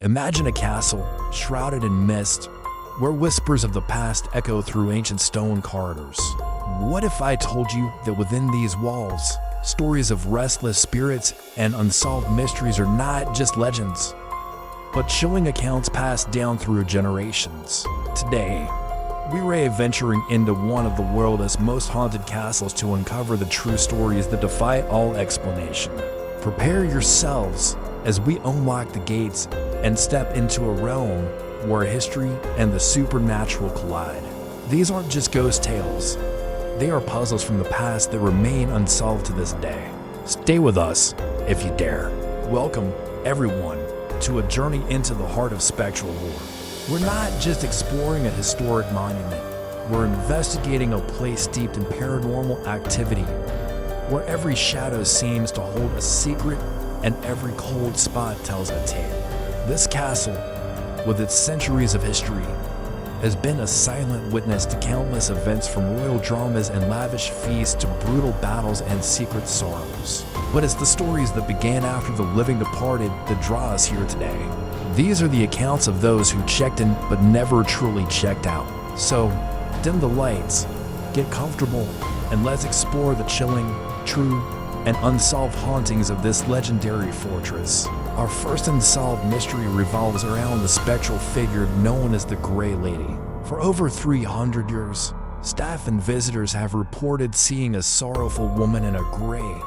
Imagine a castle shrouded in mist, where whispers of the past echo through ancient stone corridors. What if I told you that within these walls, stories of restless spirits and unsolved mysteries are not just legends, but chilling accounts passed down through generations? Today, we're venturing into one of the world's most haunted castles to uncover the true stories that defy all explanation. Prepare yourselves as we unlock the gates and step into a realm where history and the supernatural collide. These aren't just ghost tales. They are puzzles from the past that remain unsolved to this day. Stay with us if you dare. Welcome, everyone, to a journey into the heart of spectral lore. We're not just exploring a historic monument. We're investigating a place steeped in paranormal activity, where every shadow seems to hold a secret and every cold spot tells a tale. This castle, with its centuries of history, has been a silent witness to countless events, from royal dramas and lavish feasts to brutal battles and secret sorrows. But it's the stories that began after the living departed that draw us here today. These are the accounts of those who checked in but never truly checked out. So, dim the lights, get comfortable, and let's explore the chilling, true, and unsolved hauntings of this legendary fortress. Our first unsolved mystery revolves around the spectral figure known as the Grey Lady. For over 300 years, staff and visitors have reported seeing a sorrowful woman in a gray,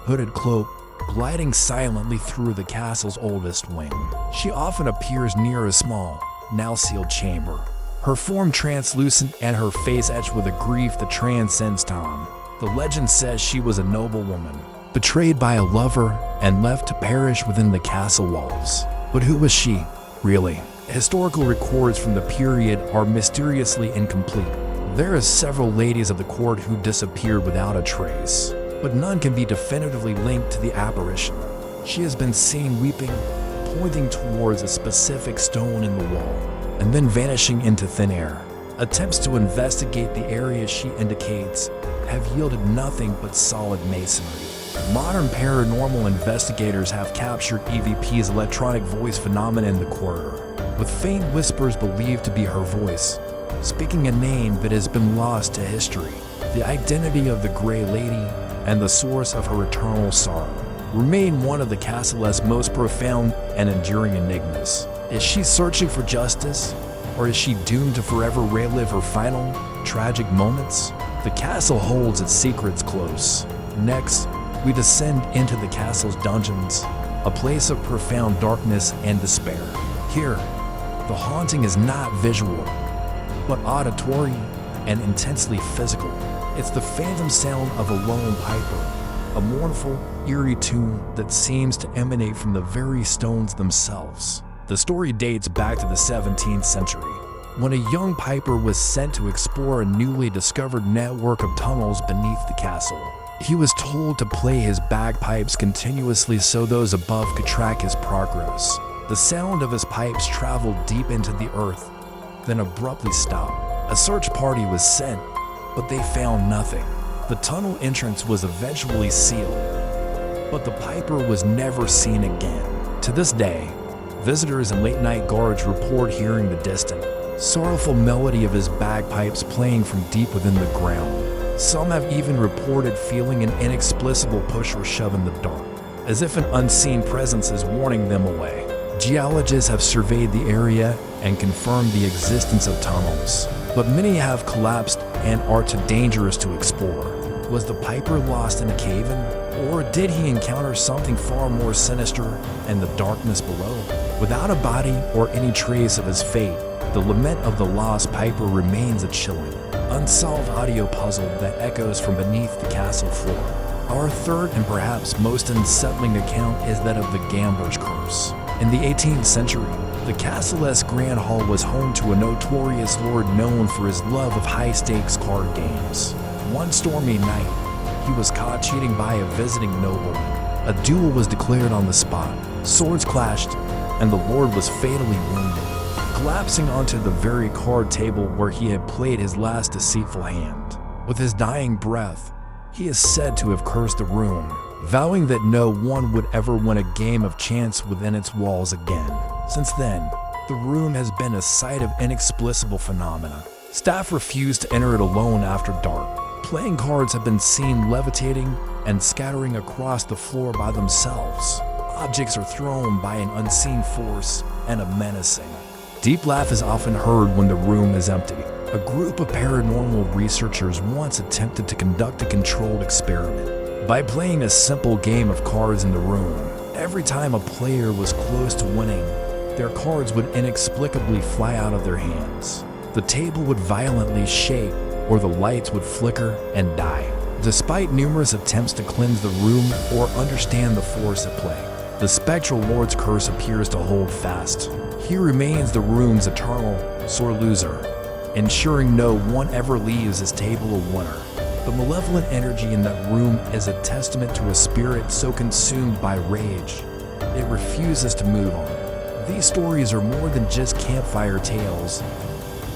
hooded cloak gliding silently through the castle's oldest wing. She often appears near a small, now sealed chamber, her form translucent and her face etched with a grief that transcends time. The legend says she was a noble woman, betrayed by a lover and left to perish within the castle walls. But who was she, really? Historical records from the period are mysteriously incomplete. There are several ladies of the court who disappeared without a trace, but none can be definitively linked to the apparition. She has been seen weeping, pointing towards a specific stone in the wall, and then vanishing into thin air. Attempts to investigate the area she indicates have yielded nothing but solid masonry. Modern paranormal investigators have captured EVP's electronic voice phenomenon in the corridor, with faint whispers believed to be her voice, speaking a name that has been lost to history. The identity of the Grey Lady and the source of her eternal sorrow remain one of the castle's most profound and enduring enigmas. Is she searching for justice, or is she doomed to forever relive her final, tragic moments? The castle holds its secrets close. Next, we descend into the castle's dungeons, a place of profound darkness and despair. Here, the haunting is not visual, but auditory and intensely physical. It's the phantom sound of a lone piper, a mournful, eerie tune that seems to emanate from the very stones themselves. The story dates back to the 17th century, when a young piper was sent to explore a newly discovered network of tunnels beneath the castle. He was told to play his bagpipes continuously so those above could track his progress. The sound of his pipes traveled deep into the earth, then abruptly stopped. A search party was sent, but they found nothing. The tunnel entrance was eventually sealed, but the piper was never seen again. To this day, visitors and late-night guards report hearing the distant, sorrowful melody of his bagpipes playing from deep within the ground. Some have even reported feeling an inexplicable push or shove in the dark, as if an unseen presence is warning them away. Geologists have surveyed the area and confirmed the existence of tunnels, but many have collapsed and are too dangerous to explore. Was the piper lost in a cave-in, or did he encounter something far more sinister in the darkness below? Without a body or any trace of his fate, the lament of the lost piper remains a chilling, unsolved audio puzzle that echoes from beneath the castle floor. Our third and perhaps most unsettling account is that of the gambler's curse. In the 18th century, the castle's grand hall was home to a notorious lord known for his love of high-stakes card games. One stormy night, he was caught cheating by a visiting nobleman. A duel was declared on the spot. Swords clashed, and the lord was fatally wounded, collapsing onto the very card table where he had played his last deceitful hand. With his dying breath, he is said to have cursed the room, vowing that no one would ever win a game of chance within its walls again. Since then, the room has been a site of inexplicable phenomena. Staff refuse to enter it alone after dark. Playing cards have been seen levitating and scattering across the floor by themselves. Objects are thrown by an unseen force and a menacing. Deep laugh is often heard when the room is empty. A group of paranormal researchers once attempted to conduct a controlled experiment. By playing a simple game of cards in the room, every time a player was close to winning, their cards would inexplicably fly out of their hands. The table would violently shake, or the lights would flicker and die. Despite numerous attempts to cleanse the room or understand the force at play, the spectral lord's curse appears to hold fast. He remains the room's eternal sore loser, ensuring no one ever leaves his table a winner. The malevolent energy in that room is a testament to a spirit so consumed by rage, it refuses to move on. These stories are more than just campfire tales.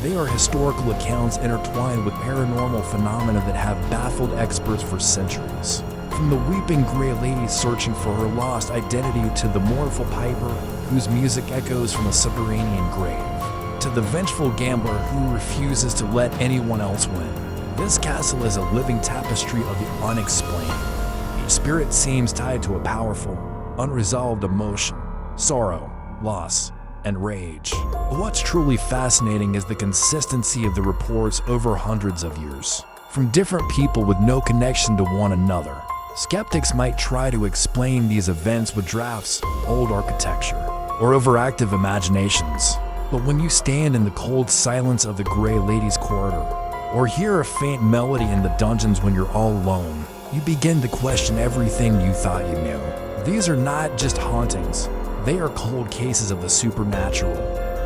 They are historical accounts intertwined with paranormal phenomena that have baffled experts for centuries. From the weeping gray lady searching for her lost identity to the mournful piper whose music echoes from a subterranean grave, to the vengeful gambler who refuses to let anyone else win. This castle is a living tapestry of the unexplained. Each spirit seems tied to a powerful, unresolved emotion, sorrow, loss, and rage. What's truly fascinating is the consistency of the reports over hundreds of years, from different people with no connection to one another. Skeptics might try to explain these events with drafts, old architecture, or overactive imaginations. But when you stand in the cold silence of the Grey Lady's corridor, or hear a faint melody in the dungeons when you're all alone, you begin to question everything you thought you knew. These are not just hauntings. They are cold cases of the supernatural,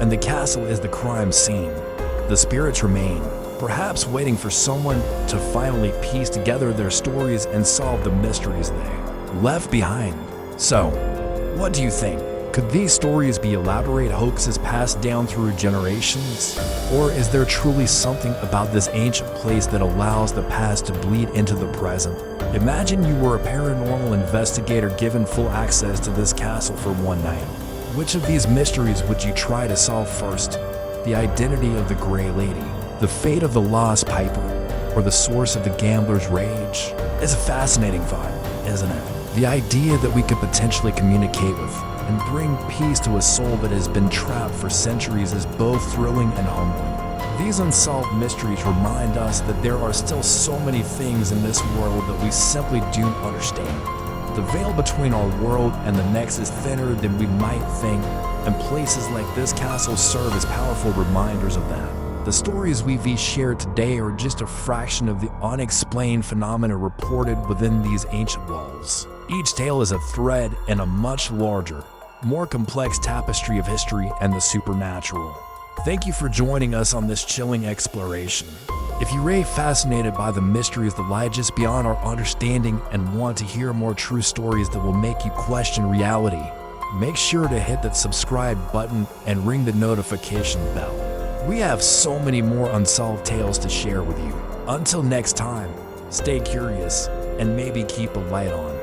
and the castle is the crime scene. The spirits remain, perhaps waiting for someone to finally piece together their stories and solve the mysteries they left behind. So, what do you think? Could these stories be elaborate hoaxes passed down through generations? Or is there truly something about this ancient place that allows the past to bleed into the present? Imagine you were a paranormal investigator given full access to this castle for one night. Which of these mysteries would you try to solve first? The identity of the Grey Lady, the fate of the lost piper, or the source of the gambler's rage? It's a fascinating thought, isn't it? The idea that we could potentially communicate with and bring peace to a soul that has been trapped for centuries is both thrilling and humbling. These unsolved mysteries remind us that there are still so many things in this world that we simply don't understand. The veil between our world and the next is thinner than we might think, and places like this castle serve as powerful reminders of that. The stories we've shared today are just a fraction of the unexplained phenomena reported within these ancient walls. Each tale is a thread in a much larger, more complex tapestry of history and the supernatural. Thank you for joining us on this chilling exploration. If you remain fascinated by the mysteries that lie just beyond our understanding and want to hear more true stories that will make you question reality, make sure to hit that subscribe button and ring the notification bell. We have so many more unsolved tales to share with you. Until next time, stay curious and maybe keep a light on.